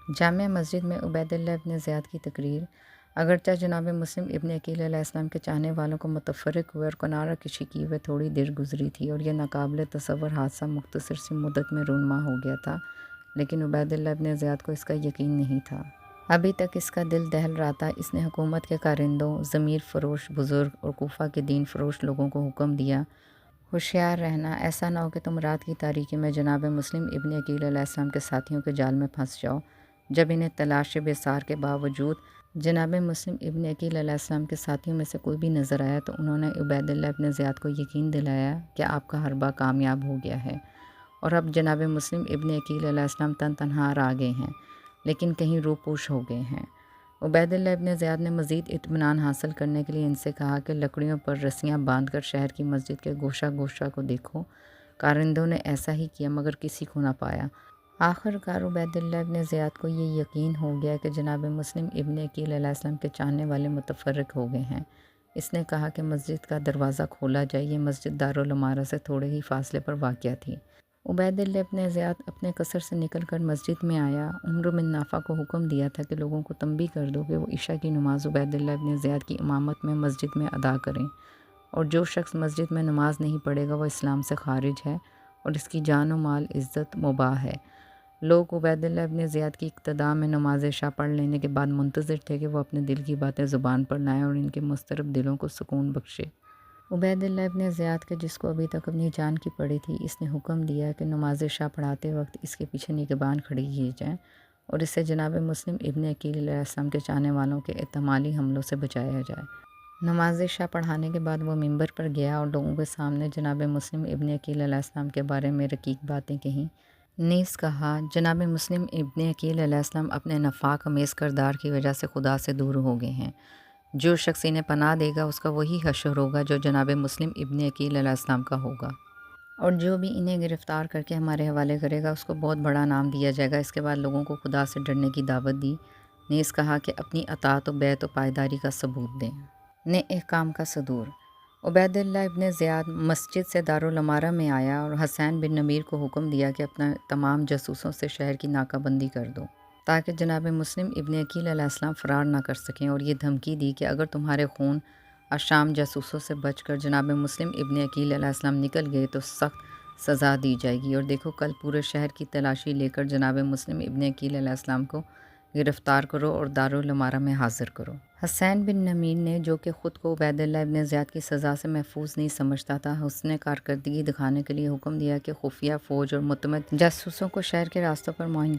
جامع مسجد میں عبید اللہ ابن زیاد کی تقریر۔ اگرچہ جناب مسلم ابن عقیل علیہ السلام کے چاہنے والوں کو متفرق ہوئے اور کنارہ کشی کی ہوئے تھوڑی دیر گزری تھی اور یہ ناقابل تصور حادثہ مختصر سی مدت میں رونما ہو گیا تھا، لیکن عبید اللہ ابن زیاد کو اس کا یقین نہیں تھا۔ ابھی تک اس کا دل دہل رہا تھا۔ اس نے حکومت کے کارندوں، ضمیر فروش بزرگ اور کوفہ کے دین فروش لوگوں کو حکم دیا، ہوشیار رہنا، ایسا نہ ہو کہ تم رات کی تاریکی میں جناب مسلم ابن عقیل علیہ السلام کے ساتھیوں کے جال میں پھنس جاؤ۔ جب انہیں تلاش بے سار کے باوجود جناب مسلم ابن عقیل علیہ السلام کے ساتھیوں میں سے کوئی بھی نظر آیا تو انہوں نے عبید اللہ ابن زیاد کو یقین دلایا کہ آپ کا حربہ کامیاب ہو گیا ہے اور اب جناب مسلم ابن عقیل علیہ السلام تنہا آ گئے ہیں، لیکن کہیں روپوش ہو گئے ہیں۔ عبید اللہ ابن زیاد نے مزید اطمینان حاصل کرنے کے لیے ان سے کہا کہ لکڑیوں پر رسیاں باندھ کر شہر کی مسجد کے گوشہ گوشہ کو دیکھو۔ کارندوں نے ایسا ہی کیا مگر کسی کو نہ پایا۔ آخر کار عبید اللہ ابن زیاد کو یہ یقین ہو گیا کہ جناب مسلم ابن عقیل علیہ السلام کے چاہنے والے متفرق ہو گئے ہیں۔ اس نے کہا کہ مسجد کا دروازہ کھولا جائے۔ یہ مسجد دارالعمارہ سے تھوڑے ہی فاصلے پر واقع تھی۔ عبید اللہ ابن زیاد اپنے قصر سے نکل کر مسجد میں آیا۔ عمر بن نافع کو حکم دیا تھا کہ لوگوں کو تنبیہ کر دو کہ وہ عشاء کی نماز عبید اللہ ابن زیاد کی امامت میں مسجد میں ادا کریں، اور جو شخص مسجد میں نماز نہیں پڑھے گا وہ اسلام سے خارج ہے اور اس کی جان و مال عزت مباح ہے۔ لوگ عبید اللہ ابن زیاد کی اقتداء میں نماز عشاء پڑھ لینے کے بعد منتظر تھے کہ وہ اپنے دل کی باتیں زبان پر لائیں اور ان کے مضطرب دلوں کو سکون بخشے۔ عبید اللہ ابن زیاد کے جس کو ابھی تک اپنی جان کی پڑی تھی، اس نے حکم دیا کہ نماز عشاء پڑھاتے وقت اس کے پیچھے نگہبان کھڑی کیے جائیں اور اسے جناب مسلم ابن عقیل علیہ السلام کے چاہنے والوں کے احتمالی حملوں سے بچایا جائے۔ نماز عشاء پڑھانے کے بعد وہ ممبر پر گیا اور لوگوں کے سامنے جناب مسلم ابن عقیل علیہ السلام کے بارے میں رقیق باتیں کہیں۔ نیز کہا، جناب مسلم ابن عقیل علیہ السلام اپنے نفاق امیز کردار کی وجہ سے خدا سے دور ہو گئے ہیں۔ جو شخص انہیں پناہ دے گا اس کا وہی حشر ہوگا جو جناب مسلم ابن عقیل علیہ السلام کا ہوگا، اور جو بھی انہیں گرفتار کر کے ہمارے حوالے کرے گا اس کو بہت بڑا نام دیا جائے گا۔ اس کے بعد لوگوں کو خدا سے ڈرنے کی دعوت دی۔ نیز کہا کہ اپنی اطاعت و بیعت و پائیداری کا ثبوت دیں۔ احکام کا صدور۔ عبید اللہ ابن زیاد مسجد سے دارالعمارہ میں آیا اور حسین بن نمیر کو حکم دیا کہ اپنا تمام جاسوسوں سے شہر کی ناکہ بندی کر دو تاکہ جناب مسلم ابن عقیل علیہ السلام فرار نہ کر سکیں، اور یہ دھمکی دی کہ اگر تمہارے خون اشام جاسوسوں سے بچ کر جناب مسلم ابن عقیل علیہ السلام نکل گئے تو سخت سزا دی جائے گی، اور دیکھو کل پورے شہر کی تلاشی لے کر جناب مسلم ابن عقیل علیہ السلام کو گرفتار کرو اور دارالعمارہ میں حاضر کرو۔ حسین بن نمیر نے، جو کہ خود کو عبید اللہ ابن زیاد کی سزا سے محفوظ نہیں سمجھتا تھا، حسن کارکردگی دکھانے کے لیے حکم دیا کہ خفیہ فوج اور مطمئن جاسوسوں کو شہر کے راستوں پر معائن